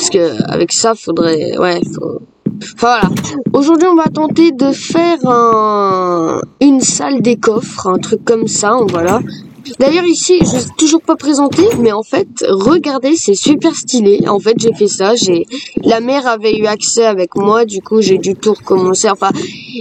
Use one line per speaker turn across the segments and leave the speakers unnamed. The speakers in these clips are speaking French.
parce que avec ça, faudrait, ouais, faut... Enfin, voilà. Aujourd'hui, on va tenter de faire une salle des coffres, un truc comme ça, voilà. D'ailleurs ici, je ne suis toujours pas présenté, mais en fait, regardez, c'est super stylé. En fait, j'ai fait ça, la mère avait eu accès avec moi, du coup, j'ai dû tout recommencer. Enfin,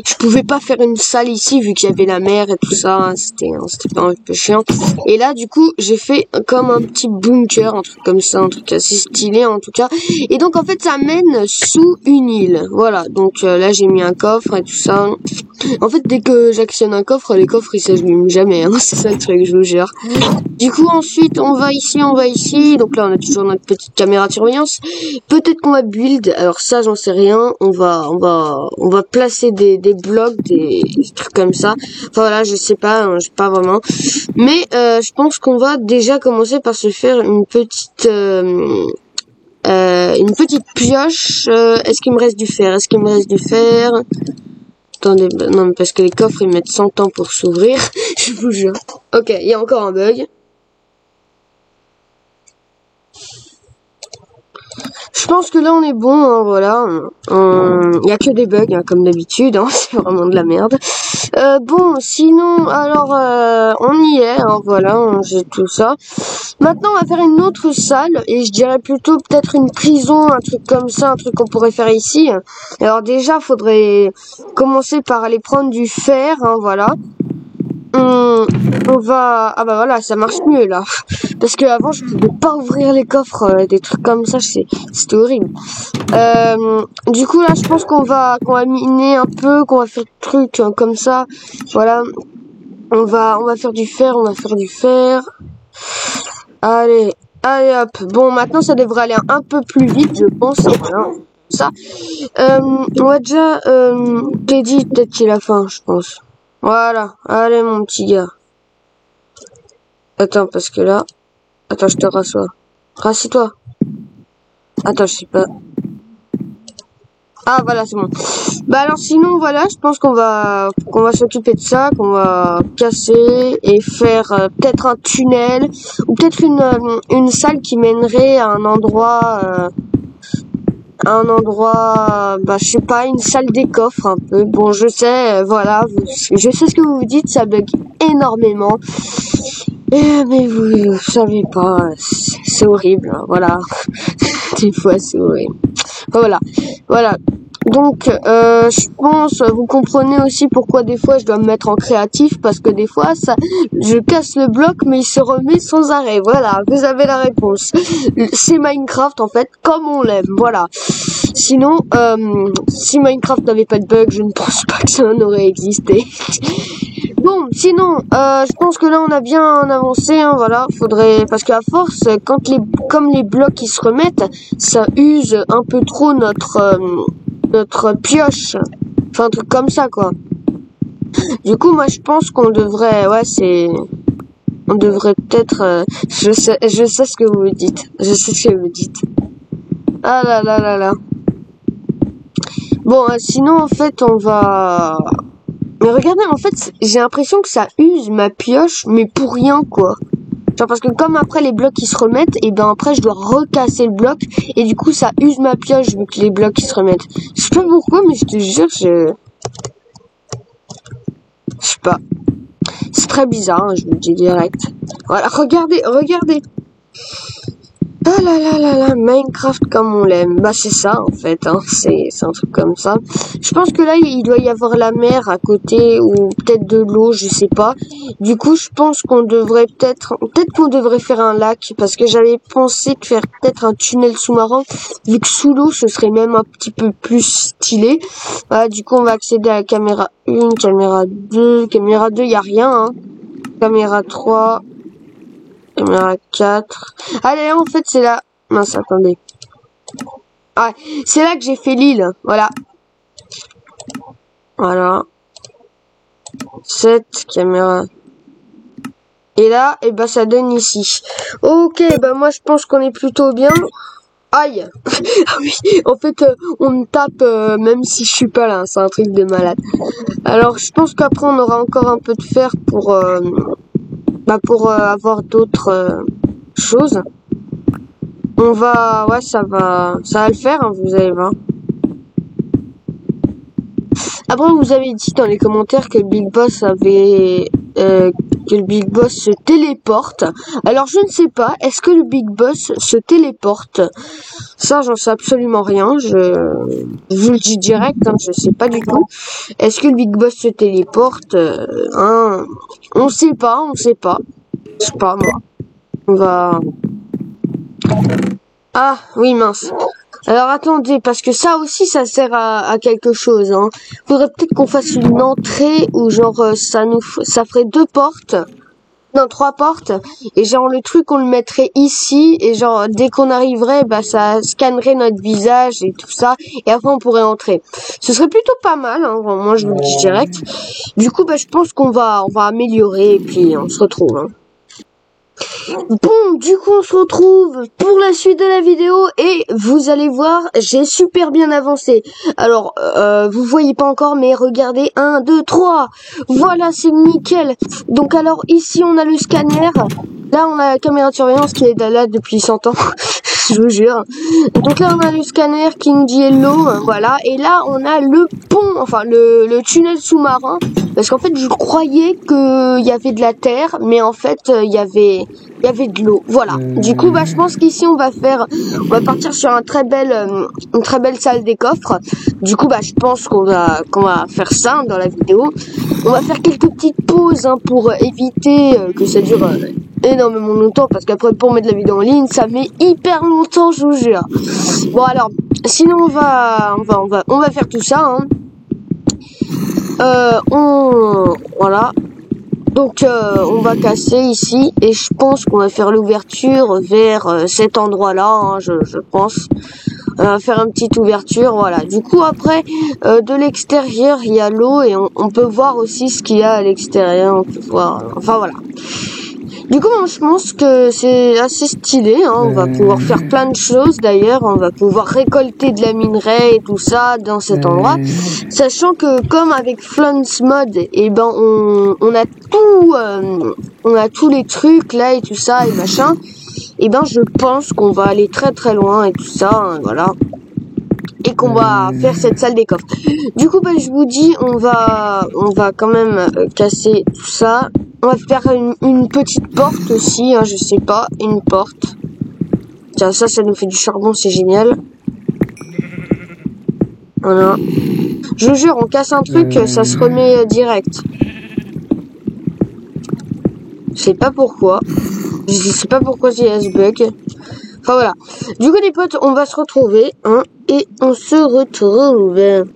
je pouvais pas faire une salle ici vu qu'il y avait la mer et tout ça, c'était un peu chiant. Et là, du coup, j'ai fait comme un petit bunker, un truc comme ça, un truc assez stylé en tout cas. Et donc, en fait, ça mène sous une île. Voilà, donc là, j'ai mis un coffre et tout ça. En fait, dès que j'actionne un coffre, les coffres ils s'allument jamais, hein. C'est ça le truc, je vous jure. Du coup, ensuite, on va ici. Donc là, on a toujours notre petite caméra de surveillance. Peut-être qu'on va build. Alors ça, j'en sais rien. On va placer des blocs, des trucs comme ça. Enfin voilà, je sais pas, hein, je sais pas vraiment. Mais je pense qu'on va déjà commencer par se faire une petite pioche. Est-ce qu'il me reste du fer? Attendez, non, parce que les coffres, ils mettent 100 ans pour s'ouvrir. Je vous jure. Ok, il y a encore un bug. Je pense que là, on est bon, hein, voilà. Il y a que des bugs, hein, comme d'habitude, hein. C'est vraiment de la merde. Bon, sinon, alors, on y est, hein, voilà, j'ai tout ça. Maintenant, on va faire une autre salle, et je dirais plutôt peut-être une prison, un truc comme ça, un truc qu'on pourrait faire ici. Alors déjà, faudrait commencer par aller prendre du fer, hein, voilà. On va... Ah bah voilà, ça marche mieux, là. Parce que avant je pouvais pas ouvrir les coffres, des trucs comme ça, c'était horrible. Du coup, là, je pense qu'on va miner un peu, qu'on va faire des trucs comme ça. Voilà. On va faire du fer, Allez, hop. Bon, maintenant, ça devrait aller un peu plus vite, je pense. Voilà, ça. On va déjà... Teddy, peut-être qu'il a faim, je pense. Voilà. Allez, mon petit gars. Attends, parce que là... Attends, je te rassois. Rassis-toi. Attends, je sais pas. Ah, voilà, c'est bon. Bah alors, sinon, voilà, je pense qu'on va s'occuper de ça, qu'on va casser et faire peut-être un tunnel ou peut-être une salle qui mènerait à un endroit, bah, je sais pas, une salle des coffres un peu. Bon, je sais, voilà, je sais ce que vous vous dites, ça bug énormément. Mais vous savez pas, c'est horrible, hein, voilà. Des fois, c'est horrible. Voilà. Donc, je pense, vous comprenez aussi pourquoi des fois je dois me mettre en créatif, parce que des fois, je casse le bloc, mais il se remet sans arrêt. Voilà, vous avez la réponse. C'est Minecraft, en fait, comme on l'aime, voilà. Sinon, si Minecraft n'avait pas de bug, je ne pense pas que ça en aurait existé. Bon, sinon, je pense que là on a bien avancé, hein, voilà, faudrait, parce qu'à force, comme les blocs ils se remettent, ça use un peu trop notre pioche, enfin un truc comme ça quoi. Du coup, moi je pense qu'on devrait, on devrait peut-être, je sais ce que vous dites, Ah là. Bon, sinon en fait on va... Mais regardez, en fait, j'ai l'impression que ça use ma pioche, mais pour rien, quoi. Genre, parce que comme après les blocs qui se remettent, et ben après je dois recasser le bloc, et du coup ça use ma pioche vu que les blocs qui se remettent. Je sais pas pourquoi, mais je te jure, je sais pas. C'est très bizarre, hein, je vous le dis direct. Voilà, regardez. Ah là, Minecraft comme on l'aime. Bah c'est ça en fait, hein. C'est un truc comme ça. Je pense que là il doit y avoir la mer à côté ou peut-être de l'eau, je sais pas. Du coup je pense qu'on devrait peut-être qu'on devrait faire un lac parce que j'avais pensé de faire peut-être un tunnel sous-marin vu que sous l'eau ce serait même un petit peu plus stylé. Voilà, du coup on va accéder à la caméra 1, caméra 2, il y a rien, hein. Caméra 3. Caméra 4. Allez, en fait, c'est là. Mince, attendez. Ah, c'est là que j'ai fait l'île. Voilà. 7 caméras. Et là, et ben, ça donne ici. Ok, bah, moi, je pense qu'on est plutôt bien. Aïe. Ah oui, en fait, on me tape, même si je suis pas là. C'est un truc de malade. Alors, je pense qu'après, on aura encore un peu de fer pour avoir d'autres choses. On va... Ouais, ça va le faire, hein, vous allez voir. Après, vous avez dit dans les commentaires que Big Boss avait... que le Big Boss se téléporte. Alors, je ne sais pas. Est-ce que le Big Boss se téléporte? Ça, j'en sais absolument rien. Je vous le dis direct, hein, je sais pas du tout. Est-ce que le Big Boss se téléporte? Hein, on sait pas. Je sais pas, moi. On va... Ah, oui, mince. Alors attendez, parce que ça aussi, ça sert à quelque chose. Hein. Faudrait peut-être qu'on fasse une entrée où genre ça ferait 2 portes, non 3 portes, et genre le truc on le mettrait ici et genre dès qu'on arriverait, bah ça scannerait notre visage et tout ça, et après on pourrait entrer. Ce serait plutôt pas mal. Hein, moi je vous le dis direct. Du coup, bah je pense qu'on va améliorer et puis on se retrouve. Hein. Bon, du coup, on se retrouve pour la suite de la vidéo et vous allez voir, j'ai super bien avancé. Alors, vous voyez pas encore, mais regardez, 1, 2, 3. Voilà, c'est nickel. Donc alors, ici, on a le scanner. Là, on a la caméra de surveillance qui est là depuis 100 ans. Je vous jure. Donc là, on a le scanner qui nous dit hello, voilà. Et là, on a le pont, enfin, le tunnel sous-marin. Parce qu'en fait, je croyais qu'il y avait de la terre, mais en fait, il y avait de l'eau. Voilà. Du coup, bah, je pense qu'ici, on va partir sur une très belle salle des coffres. Du coup, bah, je pense qu'on va faire ça hein, dans la vidéo. On va faire quelques petites pauses hein, pour éviter que ça dure énormément longtemps, parce qu'après, pour mettre la vidéo en ligne, ça met hyper longtemps, je vous jure. Bon, alors, sinon, on va faire tout ça, hein. Voilà. Donc on va casser ici et je pense qu'on va faire l'ouverture vers cet endroit-là, hein, je pense. On va faire une petite ouverture, voilà. Du coup après, de l'extérieur, il y a l'eau et on peut voir aussi ce qu'il y a à l'extérieur. On peut voir, enfin voilà. Du coup, je pense que c'est assez stylé. Hein. On va pouvoir faire plein de choses. D'ailleurs, on va pouvoir récolter de la minerai et tout ça dans cet endroit. Sachant que, comme avec Flans Mod, et ben, on a tout, on a tous les trucs là et tout ça et machin. Et ben, je pense qu'on va aller très très loin et tout ça. Hein, voilà. Et qu'on va faire cette salle des coffres. Du coup, ben, je vous dis, on va quand même casser tout ça. On va faire une petite porte aussi, hein, je sais pas, une porte. Tiens, ça nous fait du charbon, c'est génial. Voilà. Je vous jure, on casse un truc, ça se remet direct. Je sais pas pourquoi. Je sais pas pourquoi il y a ce bug. Enfin voilà. Du coup, les potes, on va se retrouver, hein, et on se retrouve.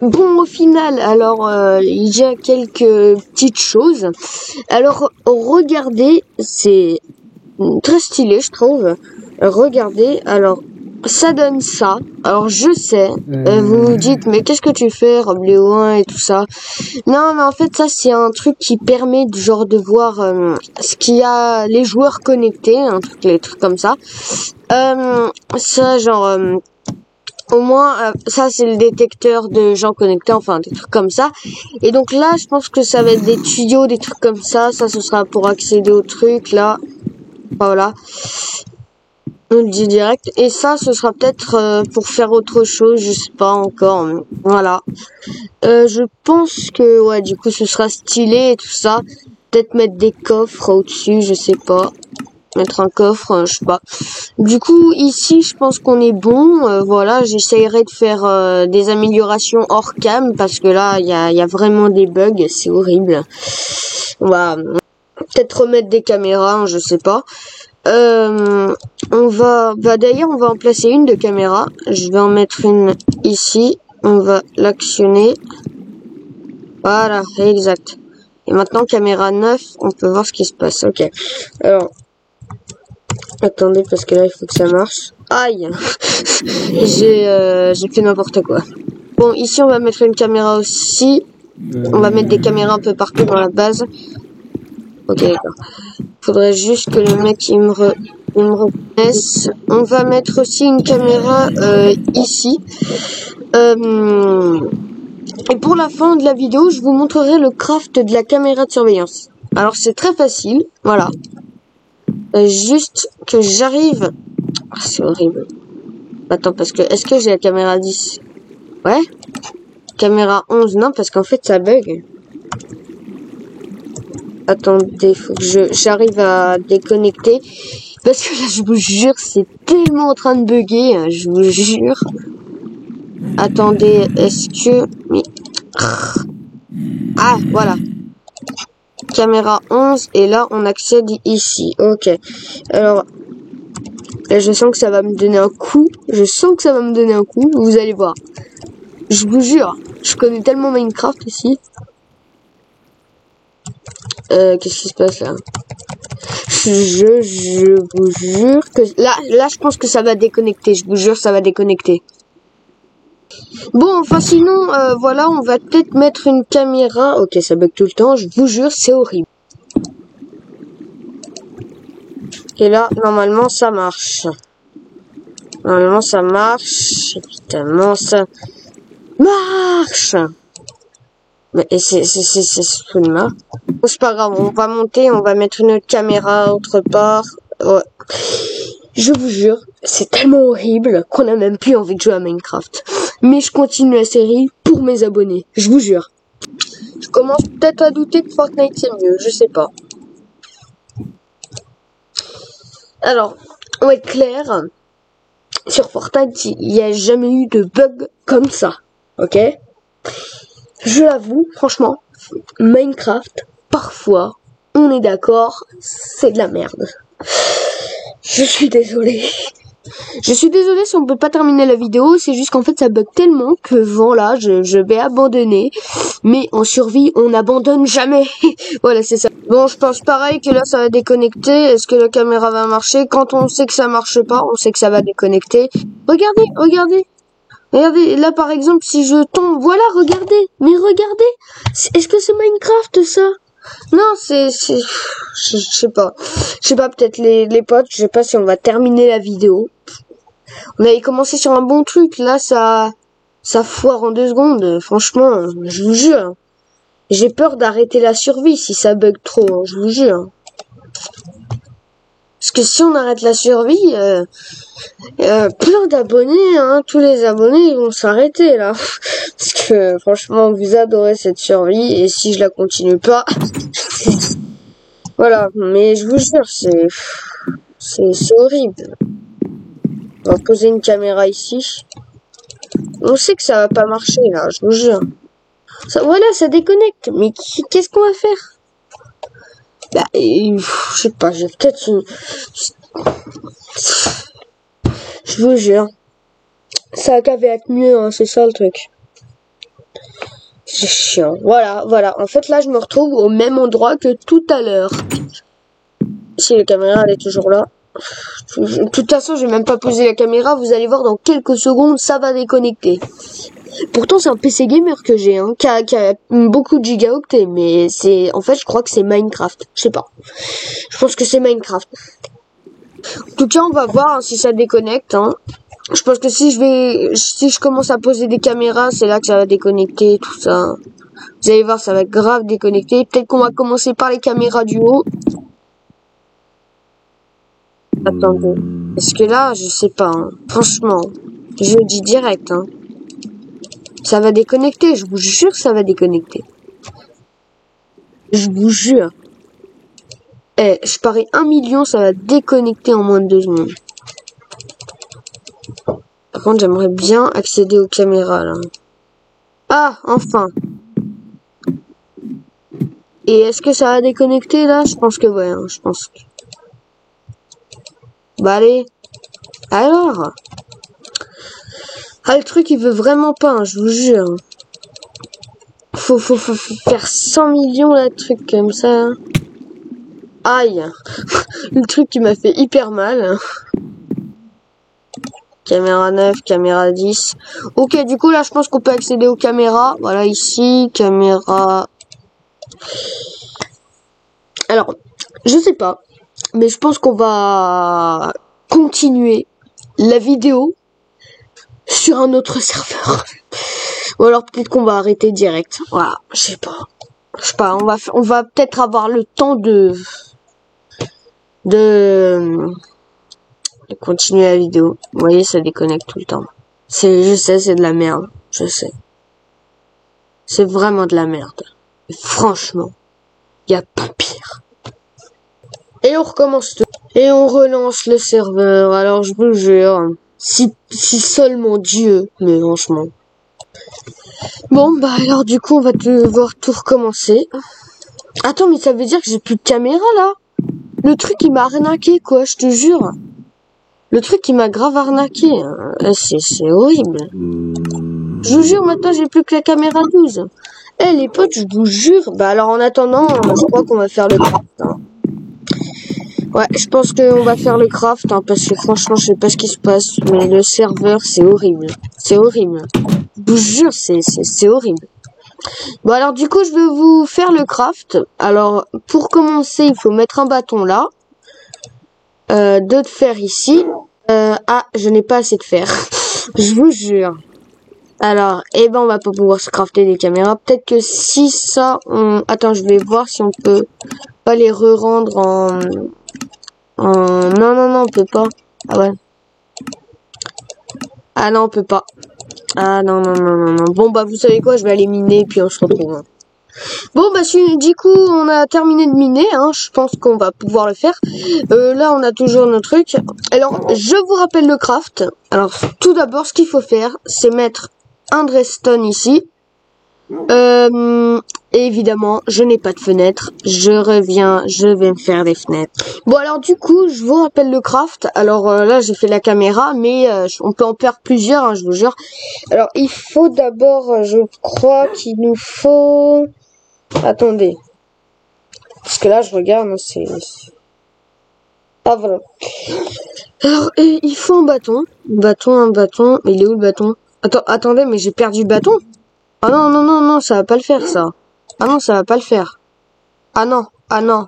Bon, au final, alors, il y a quelques petites choses. Alors, regardez, c'est très stylé, je trouve. Regardez, alors, ça donne ça. Alors, je sais, vous vous dites, mais qu'est-ce que tu fais, Robléo 1 et tout ça? Non, mais en fait, ça, c'est un truc qui permet de voir ce qu'il y a, les joueurs connectés, les trucs comme ça. Ça, genre... au moins, ça c'est le détecteur de gens connectés, enfin des trucs comme ça. Et donc là, je pense que ça va être des tuyaux, des trucs comme ça. Ça, ce sera pour accéder au truc, là. Voilà. On le dit direct. Et ça, ce sera peut-être pour faire autre chose, je sais pas encore. Mais voilà. Je pense que, ouais, du coup, ce sera stylé et tout ça. Peut-être mettre des coffres au-dessus, je sais pas. Mettre un coffre, je sais pas. Du coup, ici, je pense qu'on est bon. Voilà, j'essayerai de faire des améliorations hors cam parce que là, il y a vraiment des bugs, c'est horrible. On va peut-être remettre des caméras, hein, je sais pas. D'ailleurs, on va en placer une de caméra. Je vais en mettre une ici. On va l'actionner. Voilà, exact. Et maintenant, caméra 9, on peut voir ce qui se passe. Ok. Alors, attendez, parce que là, il faut que ça marche. Aïe. J'ai fait n'importe quoi. Bon, ici, on va mettre une caméra aussi. On va mettre des caméras un peu partout dans la base. Ok, d'accord. Faudrait juste que le mec, il me reconnaisse. On va mettre aussi une caméra ici. Et pour la fin de la vidéo, je vous montrerai le craft de la caméra de surveillance. Alors, c'est très facile. Voilà. Juste que j'arrive Ah, c'est horrible. Attends, parce que, est-ce que j'ai la caméra 10? Ouais. Caméra 11, non, parce qu'en fait, ça bug. Attendez, faut que j'arrive à déconnecter. Parce que là, je vous jure, c'est tellement en train de bugger, hein, je vous jure. Attendez, est-ce que... Ah, voilà. Caméra 11, et là, on accède ici. Ok. Alors, là, je sens que ça va me donner un coup. Je sens que ça va me donner un coup. Vous allez voir. Je vous jure, je connais tellement Minecraft ici. Qu'est-ce qui se passe là? Je vous jure que... Là, je pense que ça va déconnecter. Je vous jure, ça va déconnecter. Bon, enfin, sinon, voilà, on va peut-être mettre une caméra. Ok, ça bug tout le temps. Je vous jure, c'est horrible. Et là, normalement, ça marche. Normalement, ça marche. Évidemment, ça marche. Mais c'est Bon, c'est pas grave, on va monter, on va mettre une autre caméra autre part. Ouais. Je vous jure, c'est tellement horrible qu'on a même plus envie de jouer à Minecraft. Mais je continue la série pour mes abonnés, je vous jure. Je commence peut-être à douter que Fortnite c'est mieux, je sais pas. Alors, on va être clair, sur Fortnite, il n'y a jamais eu de bug comme ça, ok? Je l'avoue, franchement, Minecraft, parfois, on est d'accord, c'est de la merde. Je suis désolée. Je suis désolée si on peut pas terminer la vidéo, c'est juste qu'en fait ça bug tellement que voilà, je vais abandonner. Mais en survie, on n'abandonne jamais. Voilà, c'est ça. Bon, je pense pareil que là ça va déconnecter. Est-ce que la caméra va marcher? Quand on sait que ça marche pas, on sait que ça va déconnecter. Regardez, regardez. Regardez, là par exemple, si je tombe, voilà, regardez, mais regardez, est-ce que c'est Minecraft ça? Non, je sais pas, peut-être les potes, je sais pas si on va terminer la vidéo. On avait commencé sur un bon truc, là ça foire en 2 secondes, franchement, je vous jure. J'ai peur d'arrêter la survie si ça bug trop, hein, je vous jure. Parce que si on arrête la survie, plein d'abonnés, hein, tous les abonnés ils vont s'arrêter là. Parce que franchement, vous adorez cette survie et si je la continue pas, voilà. Mais je vous jure, c'est horrible. On va poser une caméra ici. On sait que ça va pas marcher là, je vous jure. Ça, voilà, ça déconnecte. Mais qu'est-ce qu'on va faire? Bah, je sais pas, j'ai peut-être une... Je vous jure. Ça a qu'à être mieux, hein, c'est ça le truc. C'est chiant. Voilà, voilà. En fait, là, je me retrouve au même endroit que tout à l'heure. Si la caméra, elle est toujours là. De toute façon, je vais même pas poser la caméra. Vous allez voir, dans quelques secondes, ça va déconnecter. Pourtant, c'est un PC gamer que j'ai, hein, qui a beaucoup de gigaoctets. Mais c'est... En fait, je crois que c'est Minecraft. Je sais pas. Je pense que c'est Minecraft. En tout cas, on va voir hein, si ça déconnecte, hein. Je pense que si je commence à poser des caméras, c'est là que ça va déconnecter, tout ça. Vous allez voir, ça va grave déconnecter. Peut-être qu'on va commencer par les caméras du haut. Attendez. Parce que là, je sais pas, hein. Franchement, je le dis direct, hein. Ça va déconnecter, je vous jure, ça va déconnecter. Je vous jure. Eh, je parie 1 million, ça va déconnecter en moins de 2 secondes. Par contre, j'aimerais bien accéder aux caméras, là. Ah, enfin. Et est-ce que ça va déconnecter, là? Je pense que ouais, hein, je pense que... Bah, allez. Alors. Ah, le truc, il veut vraiment pas, hein, je vous jure. Faut faire 100 millions, là, de trucs comme ça. Aïe. Le truc qui m'a fait hyper mal. Caméra 9, caméra 10. Ok, du coup, là, je pense qu'on peut accéder aux caméras. Voilà, ici, caméra... Alors, je sais pas. Mais je pense qu'on va continuer la vidéo sur un autre serveur. Ou alors, peut-être qu'on va arrêter direct. Voilà, je sais pas. Je sais pas, on va peut-être avoir le temps de et continuer la vidéo. Vous voyez, ça déconnecte tout le temps. Je sais, c'est de la merde. Je sais. C'est vraiment de la merde. Et franchement, y a pas pire. Et on recommence tout. Et on relance le serveur. Alors, je vous jure, si seulement Dieu, mais franchement. Bon, bah alors du coup, on va devoir tout recommencer. Attends, mais ça veut dire que j'ai plus de caméra, là? Le truc, il m'a arnaqué, quoi, je te jure. Le truc, il m'a grave arnaqué. C'est horrible. Je vous jure, maintenant, j'ai plus que la caméra 12. Eh, les potes, je vous jure. Bah alors, en attendant, je crois qu'on va faire le craft. Hein. Ouais, je pense qu'on va faire le craft, hein, parce que franchement, je sais pas ce qui se passe, mais le serveur, c'est horrible. C'est horrible. Je vous jure, c'est horrible. Bon, alors du coup, je vais vous faire le craft. Alors, pour commencer, il faut mettre un bâton là. 2 de fer ici. Ah, je n'ai pas assez de fer. Je vous jure. Alors, eh ben, on va pas pouvoir se crafter des caméras. Peut-être que si ça, Attends, je vais voir si on peut pas les re-rendre en... Non, on peut pas. Ah ouais. Ah non, on peut pas. Ah non. Bon, bah, vous savez quoi, je vais aller miner, puis on se retrouve. Bon, bah, du coup, on a terminé de miner, hein. Je pense qu'on va pouvoir le faire. Là, on a toujours nos trucs. Alors, je vous rappelle le craft. Alors, tout d'abord, ce qu'il faut faire, c'est mettre un redstone ici. Et évidemment, je n'ai pas de fenêtre. Je reviens, je vais me faire des fenêtres. Bon, alors du coup, je vous rappelle le craft. Alors là, j'ai fait la caméra, mais on peut en perdre plusieurs, hein, je vous jure. Alors, il faut d'abord, je crois qu'il nous faut... Attendez. Parce que là, je regarde, c'est... Ah, voilà. Alors, il faut un bâton. Un bâton. Mais il est où le bâton? Attendez, mais j'ai perdu le bâton. Ah non, ça va pas le faire, ça. Ah non, ça va pas le faire. Ah non. Ah non,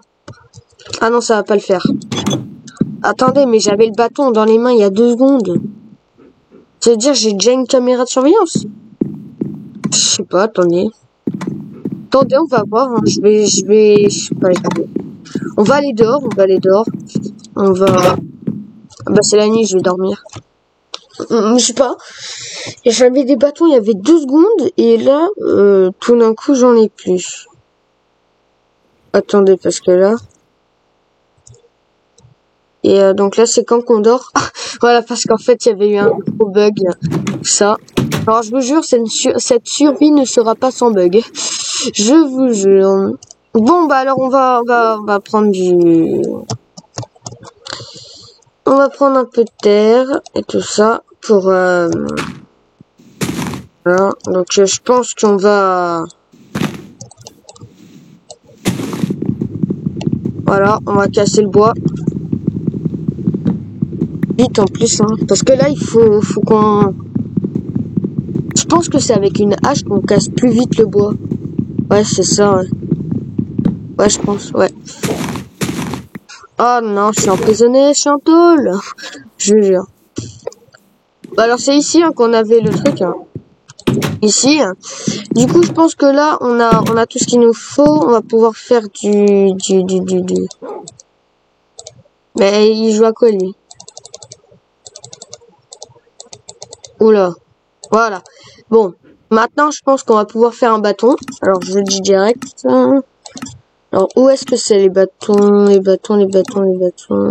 ça va pas le faire. Attendez, mais j'avais le bâton dans les mains il y a 2 secondes. Ça veut dire que j'ai déjà une caméra de surveillance? Je sais pas, attendez. Attendez, on va voir. Hein. Je sais pas. On va aller dehors, On va... Bah, c'est la nuit, je vais dormir. Je sais pas. J'avais des bâtons il y avait 2 secondes, et là, tout d'un coup, j'en ai plus. Attendez, parce que là... Et donc là, c'est quand qu'on dort. Voilà, parce qu'en fait, il y avait eu un gros bug. Ça. Alors, je vous jure, cette survie ne sera pas sans bug. Je vous jure. Bon, bah alors, on va prendre du... On va prendre un peu de terre et tout ça pour... Voilà. Donc, je pense qu'on va... Voilà, on va casser le bois. Vite en plus, hein. Parce que là, il faut qu'on... Je pense que c'est avec une hache qu'on casse plus vite le bois. Ouais, c'est ça, ouais. Ouais, je pense, ouais. Oh non, je suis emprisonné, je suis en tôle. Je jure. Bah alors, c'est ici hein, qu'on avait le truc. Hein. Ici. Du coup, je pense que là, on a tout ce qu'il nous faut. On va pouvoir faire du... Mais il joue à quoi, lui? Oula. Voilà. Bon. Maintenant, je pense qu'on va pouvoir faire un bâton. Alors, je le dis direct. Alors, où est-ce que c'est les bâtons?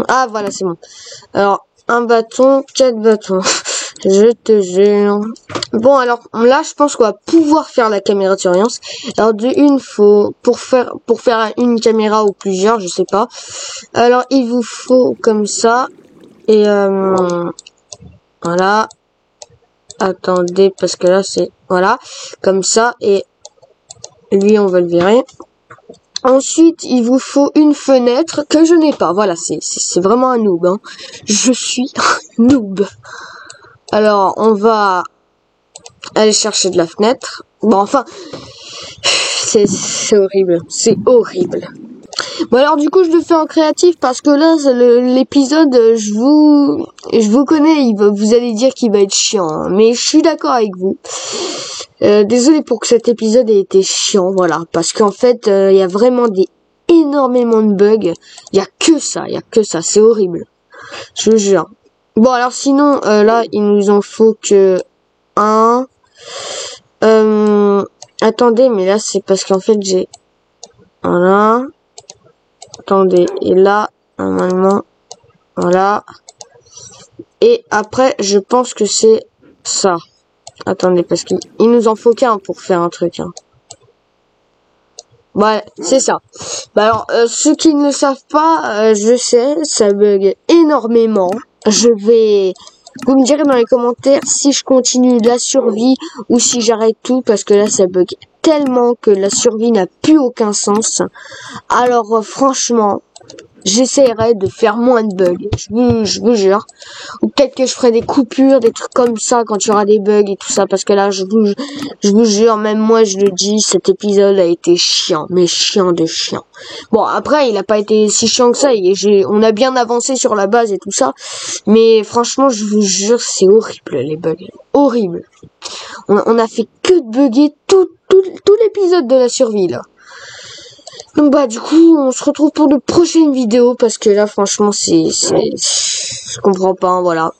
Ah, voilà, c'est bon. Alors, un bâton, 4 bâtons. Je te jure. Bon, alors, là, je pense qu'on va pouvoir faire la caméra de surveillance. Alors, de une, pour faire une caméra ou plusieurs, je sais pas. Alors, il vous faut comme ça. Et, voilà. Attendez, parce que là, c'est... Voilà. Comme ça. Et lui, on va le virer. Ensuite, il vous faut une fenêtre que je n'ai pas. Voilà, c'est vraiment un noob. Hein. Je suis un noob. Alors, on va aller chercher de la fenêtre. Bon, enfin, c'est horrible. C'est horrible. Bon, alors du coup, je le fais en créatif parce que là, l'épisode, je vous connais. Vous allez dire qu'il va être chiant. Hein, mais je suis d'accord avec vous. Désolé pour que cet épisode ait été chiant, voilà, parce qu'en fait, il y a vraiment énormément de bugs. Il y a que ça, c'est horrible. Je vous jure. Bon, alors sinon, là, il nous en faut que un. Attendez, mais là, c'est parce qu'en fait, j'ai... Voilà. Attendez, et là, normalement, voilà. Et après, je pense que c'est ça. Attendez, parce qu'il nous en faut qu'un pour faire un truc. Hein. Ouais, c'est ça. Bah alors, ceux qui ne le savent pas, je sais, ça bug énormément. Vous me direz dans les commentaires si je continue la survie ou si j'arrête tout, parce que là, ça bug tellement que la survie n'a plus aucun sens. Alors, franchement, j'essaierai de faire moins de bugs, je vous jure. Ou peut-être que je ferai des coupures, des trucs comme ça quand il y aura des bugs et tout ça, parce que là, je vous jure, même moi je le dis, cet épisode a été chiant, mais chiant de chiant. Bon, après, il a pas été si chiant que ça, on a bien avancé sur la base et tout ça, mais franchement, je vous jure, c'est horrible les bugs, horrible. On a fait que de bugger tout l'épisode de la survie là. Donc bah du coup on se retrouve pour de prochaines vidéos parce que là franchement je comprends pas, hein, voilà.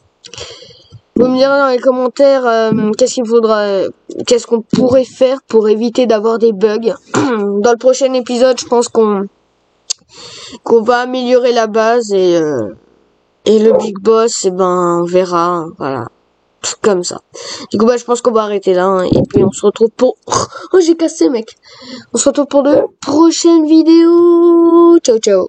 Vous me direz dans les commentaires qu'est-ce qu'on pourrait faire pour éviter d'avoir des bugs. Dans le prochain épisode je pense qu'on va améliorer la base et le big boss, et ben on verra, hein, voilà. Comme ça. Du coup, bah, je pense qu'on va arrêter là, hein, et puis on se retrouve pour... Oh, j'ai cassé, mec. On se retrouve pour de prochaines vidéos. Ciao, ciao.